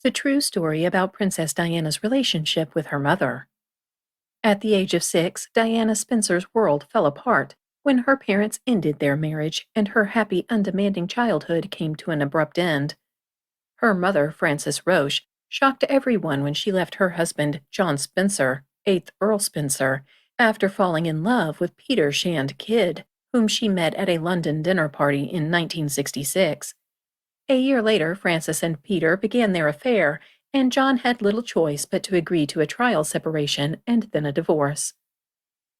The true story about Princess Diana's relationship with her mother. At the age of 6, Diana Spencer's world fell apart when her parents ended their marriage and her happy, undemanding childhood came to an abrupt end. Her mother, Frances Roche, shocked everyone when she left her husband, John Spencer, 8th Earl Spencer, after falling in love with Peter Shand Kidd, whom she met at a London dinner party in 1966. A year later, Frances and Peter began their affair, and John had little choice but to agree to a trial separation and then a divorce.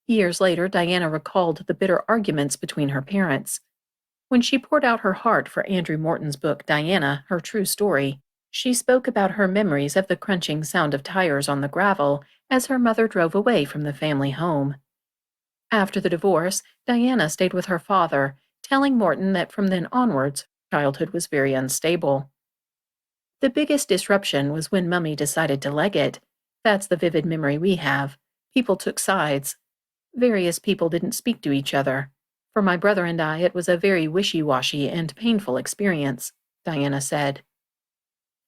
Years later, Diana recalled the bitter arguments between her parents. When she poured out her heart for Andrew Morton's book Diana, Her True Story, she spoke about her memories of the crunching sound of tires on the gravel as her mother drove away from the family home. After the divorce, Diana stayed with her father, telling Morton that from then onwards, childhood was very unstable. The biggest disruption was when Mummy decided to leg it. That's the vivid memory we have. People took sides. Various people didn't speak to each other. For my brother and I, it was a very wishy-washy and painful experience, Diana said.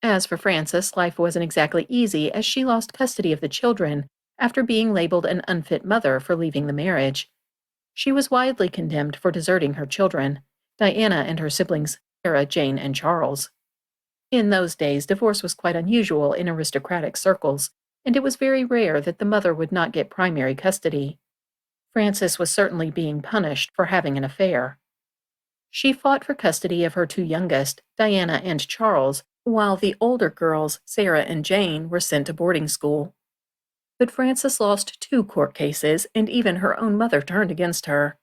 As for Frances, life wasn't exactly easy as she lost custody of the children after being labeled an unfit mother for leaving the marriage. She was widely condemned for deserting her children, Diana and her siblings Sarah, Jane, and Charles. In those days, divorce was quite unusual in aristocratic circles, and it was very rare that the mother would not get primary custody. Frances was certainly being punished for having an affair. She fought for custody of her two youngest, Diana and Charles, while the older girls, Sarah and Jane, were sent to boarding school. But Frances lost 2 court cases, and even her own mother turned against her.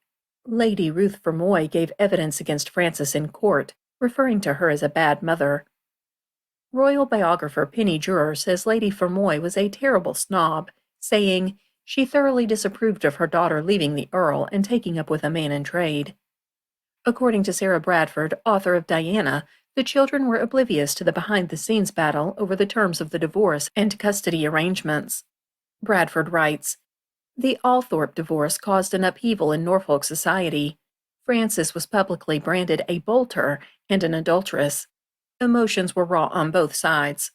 Lady Ruth Vermoy gave evidence against Frances in court, referring to her as a bad mother. Royal biographer Penny Juror says Lady Vermoy was a terrible snob, saying, she thoroughly disapproved of her daughter leaving the Earl and taking up with a man in trade. According to Sarah Bradford, author of Diana, the children were oblivious to the behind-the-scenes battle over the terms of the divorce and custody arrangements. Bradford writes, the Althorpe divorce caused an upheaval in Norfolk society. Frances was publicly branded a bolter and an adulteress. Emotions were raw on both sides.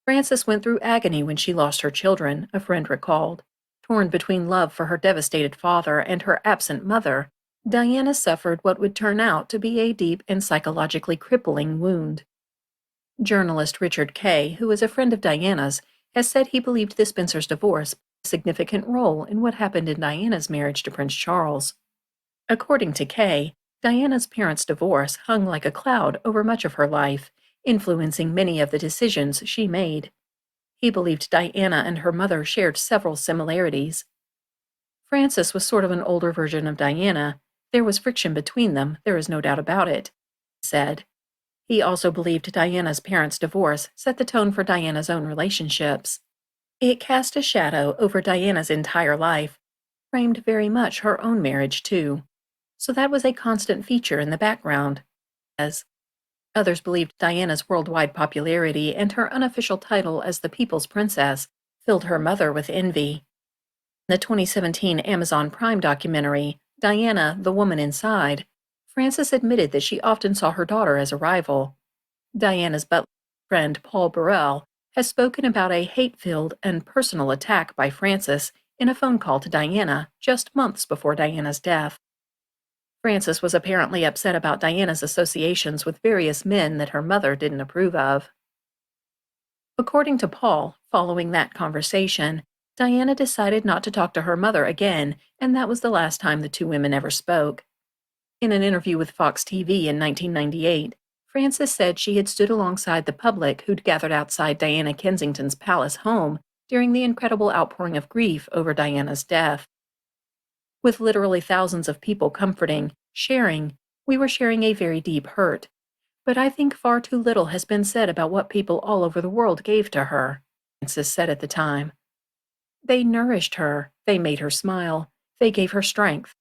Frances went through agony when she lost her children, a friend recalled. Torn between love for her devastated father and her absent mother, Diana suffered what would turn out to be a deep and psychologically crippling wound. Journalist Richard Kay, who is a friend of Diana's, has said he believed the Spencers' divorce played a significant role in what happened in Diana's marriage to Prince Charles. According to Kay, Diana's parents' divorce hung like a cloud over much of her life, influencing many of the decisions she made. He believed Diana and her mother shared several similarities. Frances was sort of an older version of Diana. There was friction between them, there is no doubt about it, he said. He also believed Diana's parents' divorce set the tone for Diana's own relationships. It cast a shadow over Diana's entire life, framed very much her own marriage, too. So that was a constant feature in the background. As others believed Diana's worldwide popularity and her unofficial title as the People's Princess filled her mother with envy. In the 2017 Amazon Prime documentary, Diana, the Woman Inside, Frances admitted that she often saw her daughter as a rival. Diana's butler friend Paul Burrell has spoken about a hate-filled and personal attack by Frances in a phone call to Diana just months before Diana's death. Frances was apparently upset about Diana's associations with various men that her mother didn't approve of. According to Paul, following that conversation, Diana decided not to talk to her mother again, and that was the last time the two women ever spoke. In an interview with Fox TV in 1998, Frances said she had stood alongside the public who'd gathered outside Diana Kensington's palace home during the incredible outpouring of grief over Diana's death. With literally thousands of people comforting, sharing, we were sharing a very deep hurt. But I think far too little has been said about what people all over the world gave to her, Frances said at the time. They nourished her, they made her smile, they gave her strength.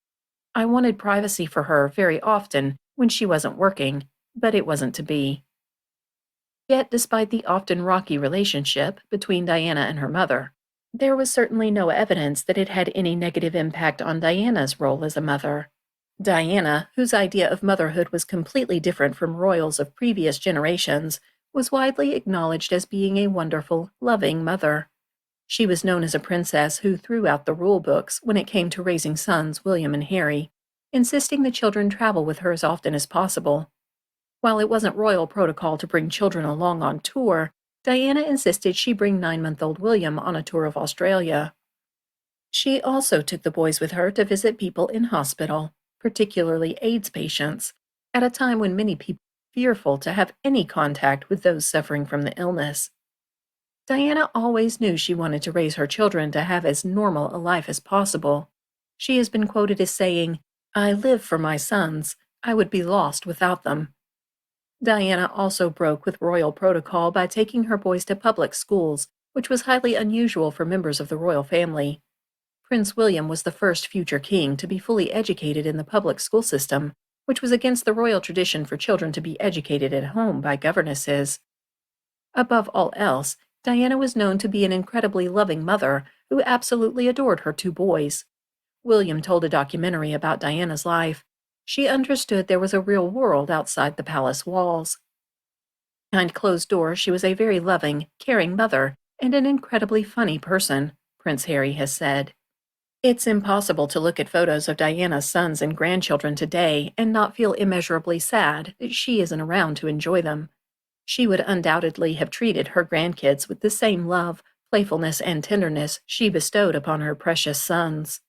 I wanted privacy for her very often when she wasn't working, but it wasn't to be. Yet, despite the often rocky relationship between Diana and her mother, there was certainly no evidence that it had any negative impact on Diana's role as a mother. Diana, whose idea of motherhood was completely different from royals of previous generations, was widely acknowledged as being a wonderful, loving mother. She was known as a princess who threw out the rule books when it came to raising sons William and Harry, insisting the children travel with her as often as possible. While it wasn't royal protocol to bring children along on tour, Diana insisted she bring 9-month-old William on a tour of Australia. She also took the boys with her to visit people in hospital, particularly AIDS patients, at a time when many people were fearful to have any contact with those suffering from the illness. Diana always knew she wanted to raise her children to have as normal a life as possible. She has been quoted as saying, "I live for my sons. I would be lost without them." Diana also broke with royal protocol by taking her boys to public schools, which was highly unusual for members of the royal family. Prince William was the first future king to be fully educated in the public school system, which was against the royal tradition for children to be educated at home by governesses. Above all else, Diana was known to be an incredibly loving mother who absolutely adored her two boys. William told a documentary about Diana's life. She understood there was a real world outside the palace walls. Behind closed doors, she was a very loving, caring mother and an incredibly funny person, Prince Harry has said. It's impossible to look at photos of Diana's sons and grandchildren today and not feel immeasurably sad that she isn't around to enjoy them. She would undoubtedly have treated her grandkids with the same love, playfulness, and tenderness she bestowed upon her precious sons.